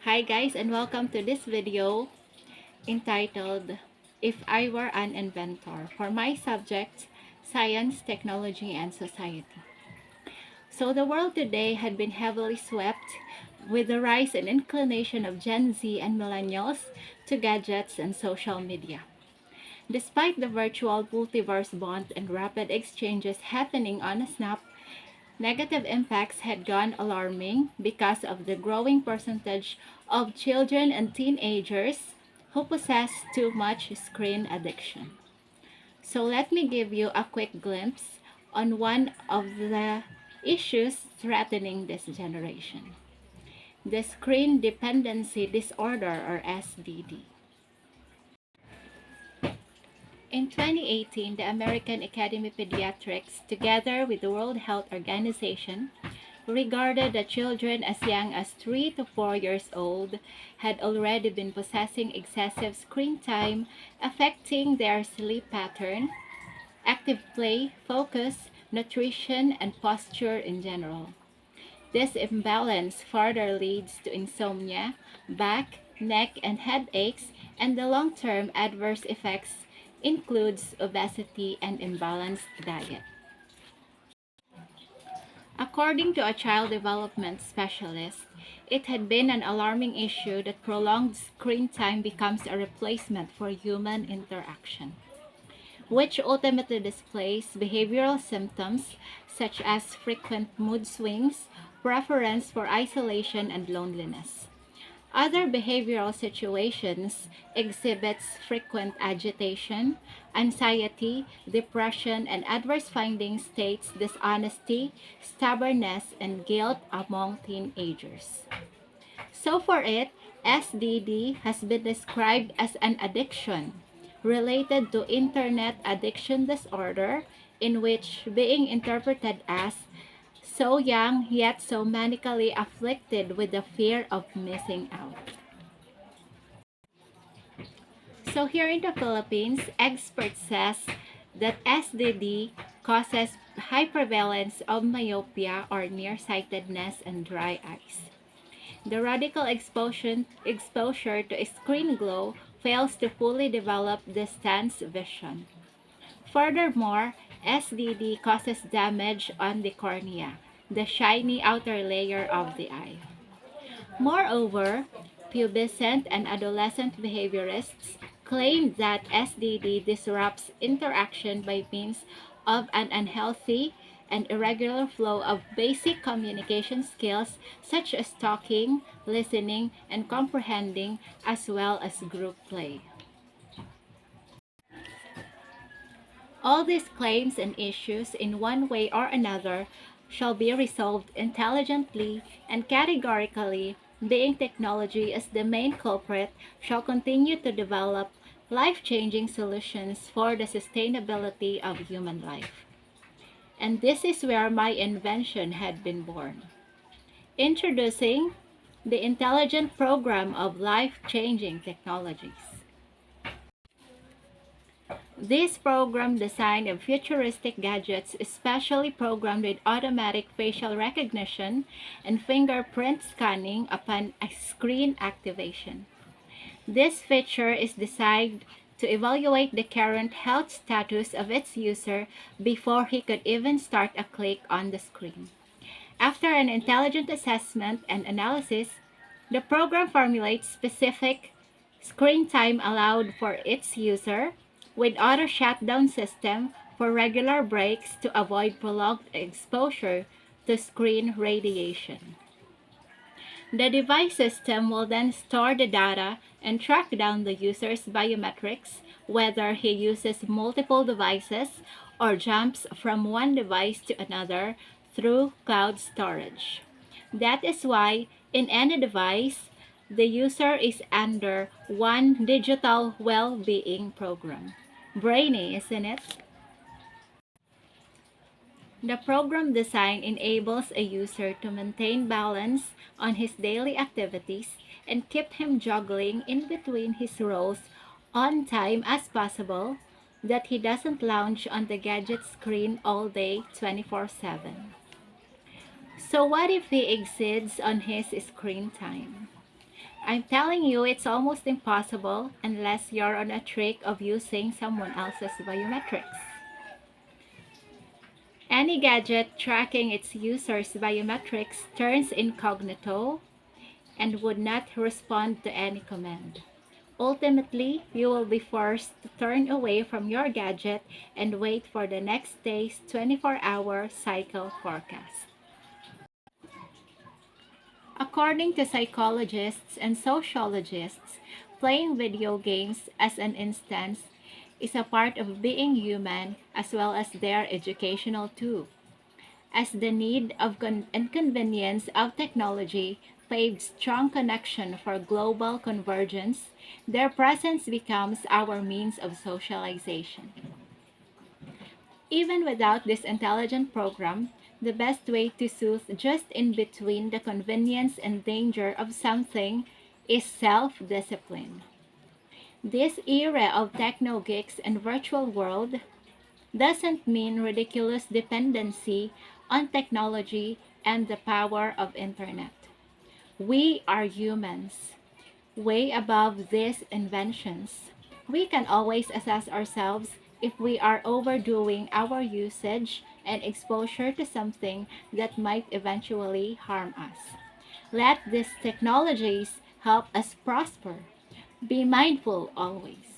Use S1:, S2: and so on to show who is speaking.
S1: Hi guys, and welcome to this video entitled If I Were an Inventor for my subject, Science, Technology, and Society. So the world today had been heavily swept with the rise and inclination of Gen Z and millennials to gadgets and social media. Despite the virtual multiverse bond and rapid exchanges happening on a snap, negative impacts had gone alarming because of the growing percentage of children and teenagers who possess too much screen addiction. So let me give you a quick glimpse on one of the issues threatening this generation: the screen dependency disorder, or SDD. In 2018, the American Academy of Pediatrics, together with the World Health Organization, regarded that children as young as 3 to 4 years old had already been possessing excessive screen time, affecting their sleep pattern, active play, focus, nutrition, and posture in general. This imbalance further leads to insomnia, back, neck, and headaches, and the long-term adverse effects includes obesity and imbalanced diet. According to a child development specialist, it had been an alarming issue that prolonged screen time becomes a replacement for human interaction, which ultimately displays behavioral symptoms such as frequent mood swings, preference for isolation, and loneliness. Other behavioral situations exhibits frequent agitation, anxiety, depression, and adverse findings states dishonesty, stubbornness, and guilt among teenagers. So for it, SDD has been described as an addiction related to internet addiction disorder, in which being interpreted as so young yet so manically afflicted with the fear of missing out. So here in the Philippines, experts says that SDD causes high prevalence of myopia, or nearsightedness, and dry eyes. The radical exposure to screen glow fails to fully develop distance vision. Furthermore, SDD causes damage on the cornea, the shiny outer layer of the eye. Moreover, pubescent and adolescent behaviorists claim that SDD disrupts interaction by means of an unhealthy and irregular flow of basic communication skills such as talking, listening, and comprehending, as well as group play. All these claims and issues, in one way or another, shall be resolved intelligently and categorically, being technology as the main culprit shall continue to develop life-changing solutions for the sustainability of human life. And this is where my invention had been born. Introducing the Intelligent Program of Life-Changing Technologies. This program designed of futuristic gadgets is specially programmed with automatic facial recognition and fingerprint scanning upon a screen activation. This feature is designed to evaluate the current health status of its user before he could even start a click on the screen. After an intelligent assessment and analysis, the program formulates specific screen time allowed for its user, with auto shutdown system for regular breaks to avoid prolonged exposure to screen radiation. The device system will then store the data and track down the user's biometrics, whether he uses multiple devices or jumps from one device to another through cloud storage. That is why in any device, the user is under one digital well-being program. Brainy, isn't it? The program design enables a user to maintain balance on his daily activities and keep him juggling in between his roles on time as possible, that he doesn't lounge on the gadget screen all day 24/7. So what if he exceeds on his screen time? I'm telling you, it's almost impossible unless you're on a trick of using someone else's biometrics. Any gadget tracking its user's biometrics turns incognito and would not respond to any command. Ultimately, you will be forced to turn away from your gadget and wait for the next day's 24-hour cycle forecast. According to psychologists and sociologists, playing video games as an instance is a part of being human as well as their educational too. As the need of and convenience of technology paved strong connection for global convergence, their presence becomes our means of socialization. Even without this intelligent program, the best way to soothe just in between the convenience and danger of something is self discipline. This era of techno geeks and virtual world doesn't mean ridiculous dependency on technology and the power of internet. We are humans, way above these inventions. We can always assess ourselves if we are overdoing our usage and exposure to something that might eventually harm us. Let these technologies help us prosper. Be mindful always.